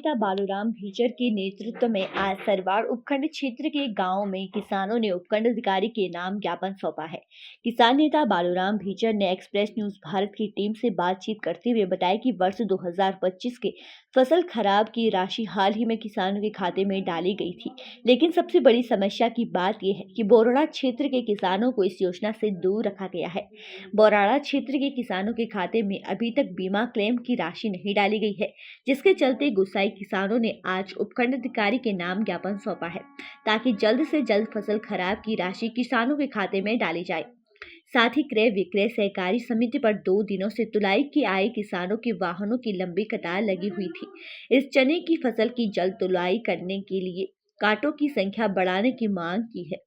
नेता बालूराम भीचर के नेतृत्व में आज सरवाड़ उपखंड क्षेत्र के गांव में किसानों ने उपखंड अधिकारी के नाम ज्ञापन सौंपा है। किसान नेता बालूराम भीचर ने एक्सप्रेस न्यूज भारत की टीम से बातचीत करते हुए बताया कि वर्ष 2025 के फसल खराब की राशि हाल ही में किसानों के खाते में डाली गई थी, लेकिन सबसे बड़ी समस्या की बात यह है कि बोराड़ा क्षेत्र के किसानों को इस योजना से दूर रखा गया है। बोराड़ा क्षेत्र के किसानों के खाते में अभी तक बीमा क्लेम की राशि नहीं डाली गई है, जिसके चलते गुस्साई किसानों ने आज उपखंड अधिकारी के नाम ज्ञापन सौंपा है ताकि जल्द से जल्द फसल खराब की राशि किसानों के खाते में डाली जाए। साथ ही क्रय विक्रय सहकारी समिति पर 2 दिनों से तुलाई की आए किसानों के वाहनों की लंबी कतार लगी हुई थी। इस चने की फसल की जल्द तुलाई करने के लिए कांटों की संख्या बढ़ाने की मांग की है,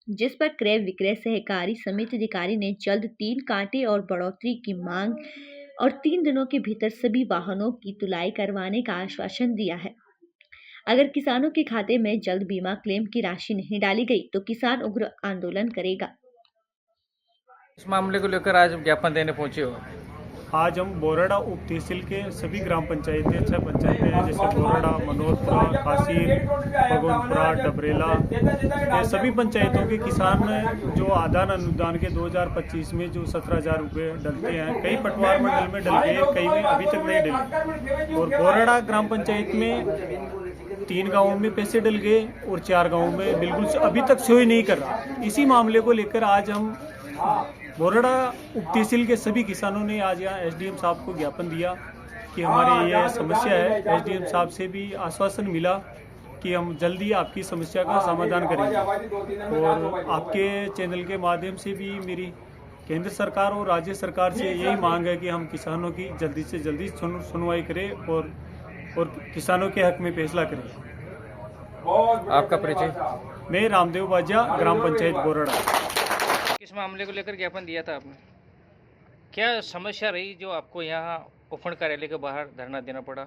जिस पर क्रय विक्रय सहकारी समिति अधिकारी ने जल्द 3 कांटे और बढ़ोतरी की मांग और 3 दिनों के भीतर सभी वाहनों की तुलाई करवाने का आश्वासन दिया है। अगर किसानों के खाते में जल्द बीमा क्लेम की राशि नहीं डाली गई तो किसान उग्र आंदोलन करेगा। इस मामले को लेकर आज ज्ञापन देने पहुंचे हो। आज हम बोराड़ा उप तहसील के सभी ग्राम पंचायतें 6 पंचायतें हैं, जैसे बोराड़ा, मनोरपुरा, कासीर, भगवानपुरा, डबरेला, ये सभी पंचायतों के किसान जो आदान अनुदान के 2025 में जो 17,000 रुपये डलते हैं, कई पटवार मंडल में डल गए, कई में अभी तक नहीं डले। और बोराड़ा ग्राम पंचायत में 3 गाँवों में पैसे डल गए और 4 गाँवों में बिल्कुल अभी तक सोई नहीं कर रहा। इसी मामले को लेकर आज हम बोराड़ा उप तहसील के सभी किसानों ने आज यहाँ एसडीएम साहब को ज्ञापन दिया कि हमारी यह समस्या है। एसडीएम साहब से भी आश्वासन मिला कि हम जल्दी आपकी समस्या का समाधान करेंगे। और आपके चैनल के माध्यम से भी मेरी केंद्र सरकार और राज्य सरकार से यही मांग है कि हम किसानों की जल्दी से जल्दी सुनवाई करें और किसानों के हक में फैसला करें। आपका परिचय? मैं रामदेव बाजा, ग्राम पंचायत बोराड़ा। किस मामले को लेकर ज्ञापन दिया था आपने? क्या समस्या रही जो आपको यहाँ उपखंड कार्यालय के बाहर धरना देना पड़ा?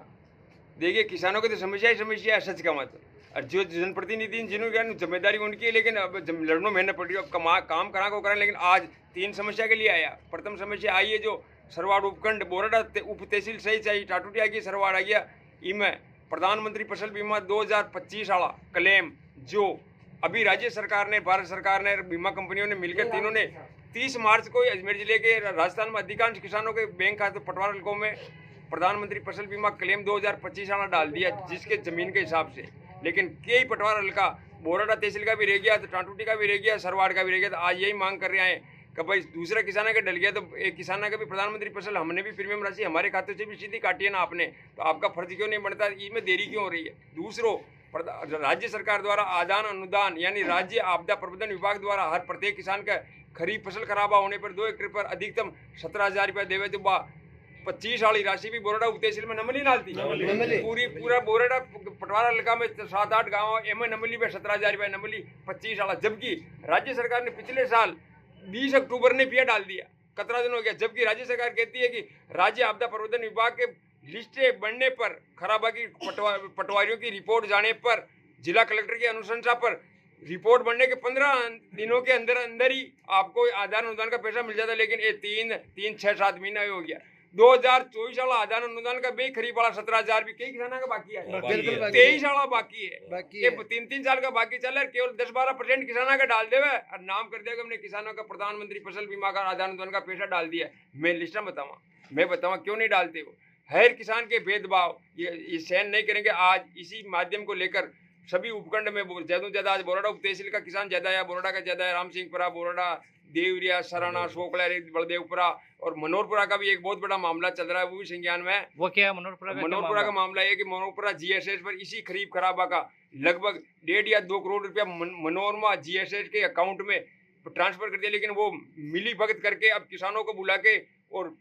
देखिए, किसानों की तो समस्या ही समस्या है, सच का मत। और जो जनप्रतिनिधि जिन्होंने जिम्मेदारी उनकी है, लेकिन अब लड़नों मेहनत पड़ रही है, काम करा को करें। लेकिन आज 3 समस्या के लिए आया। प्रथम समस्या आई है जो सरवाड़ उपखंड बोराड़ा उप तहसील सही चाहिए टाटूटिया की सरवाड़ आ गया। इनमें प्रधानमंत्री फसल बीमा 2025 वाला क्लेम जो अभी राज्य सरकार ने, भारत सरकार ने, बीमा कंपनियों ने मिलकर तीनों ने 30 मार्च को अजमेर जिले के राजस्थान में अधिकांश किसानों के बैंक खाते पटवार हलकों में प्रधानमंत्री फसल बीमा क्लेम 2025 वाला डाल दिया, जिसके जमीन के हिसाब से। लेकिन कई पटवार हल्का बोराड़ा तहसील का भी रह गया, तो टाटूटी का भी रह गया, सरवाड़ का भी रह गया। तो आज यही मांग कर रहे हैं कि भाई दूसरा किसान का डल गया तो एक किसान का भी प्रधानमंत्री फसल हमने भी प्रीमियम राशि हमारे खाते से भी सीधी काटी है ना आपने, तो आपका फर्ज क्यों नहीं बनता? इसमें देरी क्यों हो रही है? दूसरों, राज्य सरकार द्वारा आदान अनुदान यानी राज्य आपदा प्रबंधन विभाग द्वारा हर प्रत्येक किसान का खरीफ फसल खराब होने पर 2 हेक्टेयर पर अधिकतम 17,000 रुपये देवे तो 25 वाली राशि भी बोराड़ा उप तहसील में नमली डालती पूरा बोराड़ा पटवारा इलाका में 7-8 गाँव एम नमली में 17,000 रुपये नमली 25 वाला। जबकि राज्य सरकार ने पिछले साल 20 अक्टूबर ने पिया डाल दिया, 17 दिन हो गया। जबकि राज्य सरकार कहती है कि राज्य आपदा प्रबंधन विभाग के लिस्टें बनने पर, खराबा की पटवारियों की रिपोर्ट जाने पर, जिला कलेक्टर की अनुशंसा पर रिपोर्ट बनने के 15 दिनों के अंदर अंदर ही आपको आदान अनुदान का पैसा मिल जाता है। लेकिन ये 6-7 महीना हो गया। 2024 वाला आदान अनुदान का भी खरीफ वाला 17,000 भी कई किसानों का बाकी है, 23 वाला बाकी है। ये 3-3 साल का बाकी चल रहा है। केवल 10-12% किसानों का डाल देवे और नाम कर देगा हमने किसानों का प्रधानमंत्री फसल बीमा का आदान अनुदान का पैसा डाल दिया। मैं लिस्ट मैं बताऊँ क्यों नहीं डालते हो। हर किसान के भेदभाव ये सहन नहीं करेंगे। आज इसी माध्यम को लेकर सभी उपखंड में ज़्यादा ज़्यादा आज बोराड़ा उप तहसील का किसान ज़्यादा है, बोराड़ा का ज़्यादा है, राम सिंहपुरा, बोराड़ा, देवरिया, सराना, शोकला, बलदेवपुरा और मनोरपुरा का भी एक बहुत बड़ा मामला चल रहा है, वो भी संज्ञान में है। वो क्या है मनोरपुरा का मामला है कि मनोरपुरा जीएसएस पर इसी खरीफ खराबा का लगभग 1.5 या 2 करोड़ रुपया मनोरमा जीएसएस के अकाउंट में ट्रांसफर कर दिया। लेकिन वो मिली भगत करके अब किसानों को बुला के और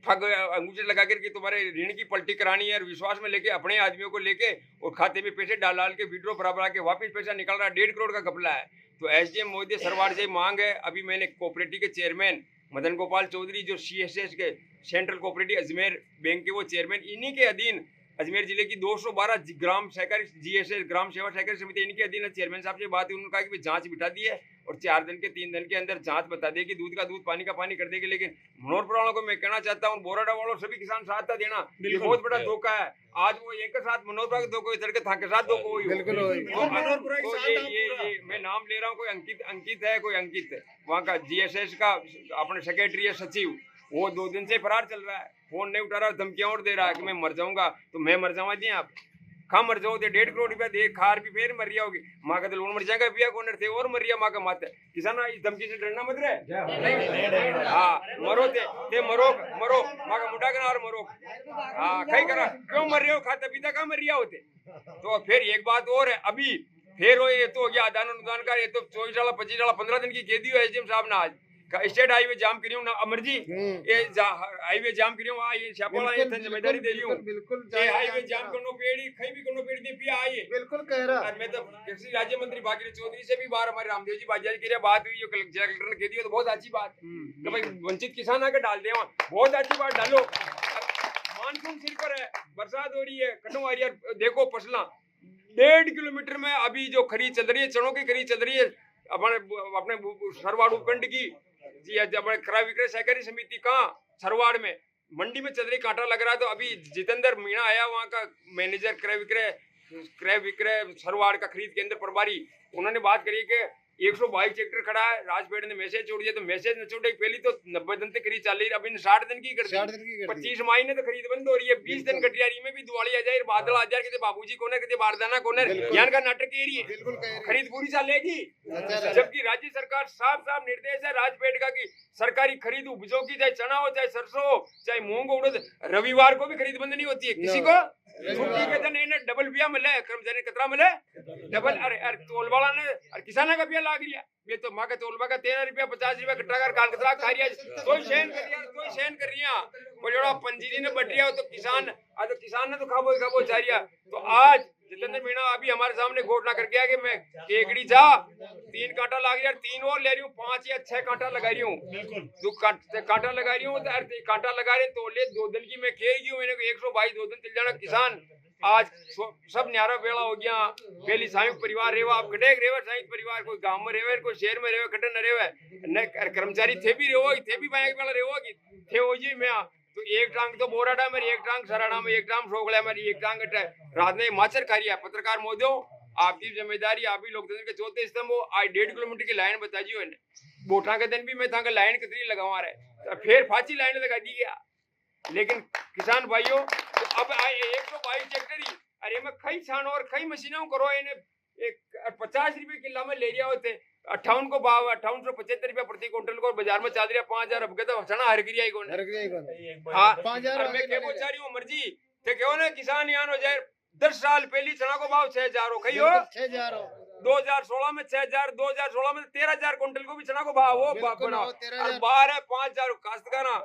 ठग अंगूठे लगा कर के तुम्हारे ऋण की पलटी करानी है और विश्वास में लेके अपने आदमियों को लेके और खाते में पैसे डाल के विड्रॉ बराबर के वापस पैसा निकल रहा है। 1.5 करोड़ का घपला है। तो एसडीएम महोदय सरवाड़ से मांग है। अभी मैंने कोऑपरेटिव के चेयरमैन मदन गोपाल चौधरी जो सीएसएस के सेंट्रल कोऑपरेटिव अजमेर बैंक के वो चेयरमैन, इन्हीं के अधीन अजमेर जिले की 212 ग्राम सहकारी GSS ग्राम सेवा सहकारी समिति इनके अधीन चेयरमैन साहब से बात हुई। उन्होंने कहा कि जांच बिठा दी है और 4 दिन के 3 दिन के अंदर जांच बता देगी, दूध का दूध पानी का पानी कर देगी। लेकिन मनोहरपुर वालों को मैं कहना चाहता हूँ, बोराडा वालों सभी किसान साथ था देना, ये बहुत बड़ा धोखा है। आज वो एक के साथ मनोहरपुर के धोखा इधर के था के साथ धोखा हुई। ये मैं नाम ले रहा हूँ, कोई अंकित है, कोई अंकित है वहाँ का GSS का अपने सेक्रेटरी है सचिव, वो 2 दिन से फरार चल रहा है, फोन नहीं उठा रहा, धमकियां और दे रहा है कि मैं मर जाऊंगा। तो मैं मर जाऊंगा जी, आप कहाँ मर जाओ? 1.5 करोड़ रुपया दे खार भी फिर मर रहा होगी माँ का, तो लोन मर जाएगा पिया कौन थे और मर रहा माँ का माते। किसान इस धमकी से डरना मत रहे। हाँ मरो ते मरो मरो माँ का मुंडा का और मरो। हाँ कहीं करा क्यों मर रहे हो? खाता पीता कहाँ मर रहा होते? तो फिर एक बात और है, अभी फिर हो ये तो हो गया आदान अनुदान का, ये तो 24 साल 25 साल 15 दिन की कैदी हो SDM साहब ने आज स्टेट हाईवे जाम करी हूँ ना अमर जी, ये हाईवे जाम करी हूँ, ये छापा ये जिम्मेदारी दे रही हूँ। बिल्कुल ये हाईवे जाम करनो पेड़ी खई भी करनो पेड़ी दे पिया आइए बिल्कुल कह रहा। और मैं तो कृषि राज्य मंत्री भागीरथ चौधरी से भी बार हमारे रामदेव जी बाजार की बात हुई, जो कलेक्टर ने कह दिया तो बहुत अच्छी बात कि भाई वंचित किसान आके डाल दे, बहुत अच्छी बात डालो। मानसून सिर पर है, बरसात हो रही है, कटो आ रही है, देखो फसला 1.5 किलोमीटर में अभी जो खरीद चल रही है, चनों की खरीद चल रही है अपने सरवाड़ उपखंड की जी, अपने क्रय विक्रय सहकारी समिति कहाँ सरवाड़ में मंडी में चल रही, कांटा लग रहा है। तो अभी जितेंद्र मीणा आया, वहाँ का मैनेजर क्रय विक्रय सरवाड़ का खरीद केंद्र प्रभारी, उन्होंने बात करी कि 122 ट्रैक्टर खड़ा है, राजपेड़ ने मैसेज छोड़ दिया, तो मैसेज न छोड़े पहली तो 90 दिन तक खरीद चल रही है, अब इन 60 दिन की कर दी। 25 मई ने तो खरीद बंद हो रही है, 20 दिन कट रही में भी दिवाली आ जाए, बादल आ जाए, कहते बाबूजी कौन है, कहते बारदाना कौन है, ज्ञान का नाटक कह रही है, खरीद पूरी चलेगी। जबकि राज्य सरकार साफ साफ निर्देश है राजपेड़ का कि सरकारी खरीद उपजों की, चाहे चना हो, चाहे सरसों हो, चाहे मूंग हो, रविवार को भी खरीद बंद नहीं होती है। किसी को छुट्टी के दिन इन्हें डबल बिया मिले, कर्मचारी कतरा मिले डबल। अरे तोल वाला ने किसाना का बिया लाग रिया, ये तो माँ का तोलबा का 13 रुपया 50 रुपया कट्टा कर कान कतरा खा रिया, कोई सहन कर रिया, कोई सहन कर रिया, वो जोड़ा पंजीरी ने बट रिया हो तो किसान ने तो खाबो चाह रिया। तो आज जितेंद्र मीणा अभी हमारे सामने घोषणा करके आया कि मैं केकड़ी जा 3 कांटा लग रहा है, 3 और ले रही हूँ, 5 या 6 कांटा लगा रही हूँ, 2 कांटा लगा रही हूँ, कांटा लगा रहे तो ले 2 दिन की मैं खेल गई हूँ, 122 2 दिन चल जाना किसान। आज सब न्यारा बेड़ा हो गया, पहली संयुक्त परिवार रेवा, अब कटेक रेवा संयुक्त परिवार, कोई गांव में रेवे, कोई शहर में रेवे, कटे न रेवे, न कर्मचारी थे भी रेवो, थे भी बैंक वाला रेवो की थे हो जी। मैं तो एक टांग तो बोराडा मेरी, एक टांग सराडा में, एक टांग सोगला मेरी, एक टांग रात में माचर खा रही है। पत्रकार मोदो, आपकी जिम्मेदारी, आप ही लोकतंत्र के चौथे स्तंभ हो। आज 1.5 किलोमीटर की लाइन बता दी है, बोटा के दिन भी मैं था लाइन कितनी लगावा रहे, फिर फांसी लाइन लगा दी गया। लेकिन किसान भाइयों तो अब 122 ट्रैक्टर ही, अरे मैं कई छान और कई मशीनों करो, इन्हें 50 रुपए किलो में ले रहा होते, 58 को भाव 5875 रुपया प्रति क्विंटल को बाजार में चल रहा 5000। अब कहते चना हर गिरिया ही कौन हाँ 5000 मैं क्या बोल रही हूँ मर्जी तो क्यों ना किसान यहाँ हो जाए। 10 साल पहली चना को भाव 6000 हो, कही हो 2016 में 6000, 2016 में 13000 क्विंटल को भी चना को भाव हो और बाहर है 5000 काश्तकारा।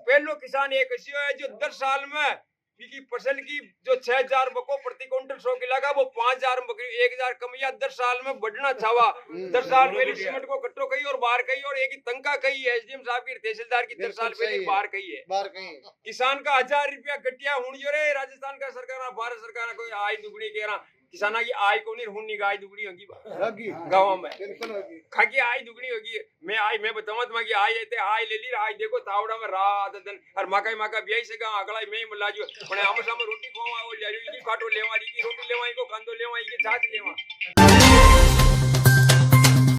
पहलो किसान एक ऐसी है जो 10 साल में की फसल की जो 6000 बको प्रति क्विंटल 100 किलो का, वो 5000 बकरी 1000 कम या 10 साल में बढ़ना छावा। 10 साल पहले सीमेंट को कट्टो कही और बाहर कही, और एक ही तंका कही है SDM साहब की, तहसीलदार की 10 साल पहले बाहर कही है। किसान का 1000 रुपया गटिया हुई रे राजस्थान का सरकार, भारत सरकार कोई आय दुगनी कह रहा, किसाना की आय को नहीं हुनी आय दुगनी होगी गाँव में, खाकी आय दुगनी होगी। मैं बताऊंगा तुम्हारी आय है आय ले ली, आय देखो तावड़ा में रात दिन और माका ब्याई से अगला मैं मिला जो आम सामने रोटी खुआ काटो लेवा, रोटी लेवा, कांदो लेवा, छाछ लेवा।